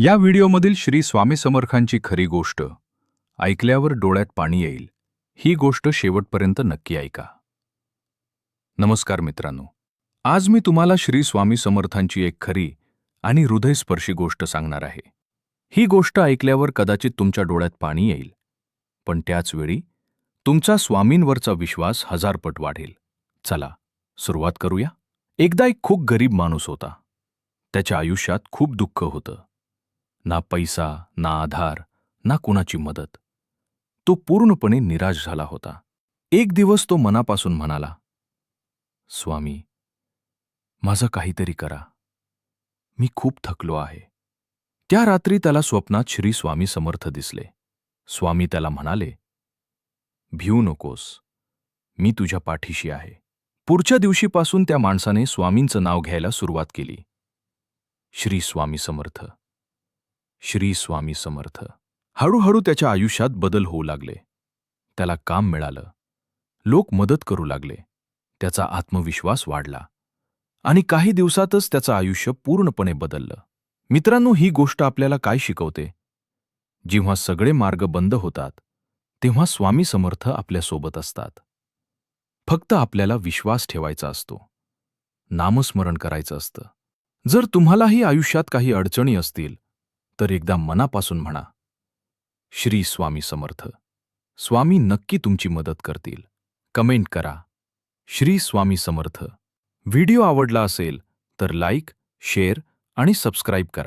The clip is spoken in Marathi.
या व्हिडिओमधील श्री स्वामी समर्थांची खरी गोष्ट ऐकल्यावर डोळ्यात पाणी येईल. ही गोष्ट शेवटपर्यंत नक्की ऐका. नमस्कार मित्रांनो, आज मी तुम्हाला श्री स्वामी समर्थांची एक खरी आणि हृदयस्पर्शी गोष्ट सांगणार आहे. ही गोष्ट ऐकल्यावर कदाचित तुमच्या डोळ्यात पाणी येईल, पण त्याच वेळी तुमचा स्वामींवरचा विश्वास हजारपट वाढेल. चला सुरुवात करूया. एकदा एक खूप गरीब माणूस होता. त्याच्या आयुष्यात खूप दुःख होतं. ना पैसा, ना आधार, ना कुणाची मदत. तो पूर्णपणे निराश झाला होता. एक दिवस तो मनापासून म्हणाला, स्वामी, माझं काहीतरी करा. मी खूप थकलो आहे. त्या रात्री त्याला स्वप्नात श्री स्वामी समर्थ दिसले. स्वामी त्याला म्हणाले, भिऊ नकोस, मी तुझ्या पाठीशी आहे. पुढच्या दिवशीपासून त्या माणसाने स्वामींचं नाव घ्यायला सुरुवात केली. श्री स्वामी समर्थ, श्री स्वामी समर्थ. हळूहळू त्याच्या आयुष्यात बदल होऊ लागले. त्याला काम मिळालं, लोक मदत करू लागले, त्याचा आत्मविश्वास वाढला आणि काही दिवसातच त्याचं आयुष्य पूर्णपणे बदललं. मित्रांनो, ही गोष्ट आपल्याला काय शिकवते? जेव्हा सगळे मार्ग बंद होतात तेव्हा स्वामी समर्थ आपल्यासोबत असतात. फक्त आपल्याला विश्वास ठेवायचा असतो, नामस्मरण करायचं असतं. जर तुम्हालाही आयुष्यात काही अडचणी असतील तर एकदा मनापासून म्हणा, श्री स्वामी समर्थ. स्वामी नक्की तुमची मदत करतील. कमेंट करा, श्री स्वामी समर्थ. व्हिडिओ आवडला असेल तर लाईक, शेअर आणि सबस्क्राईब करा.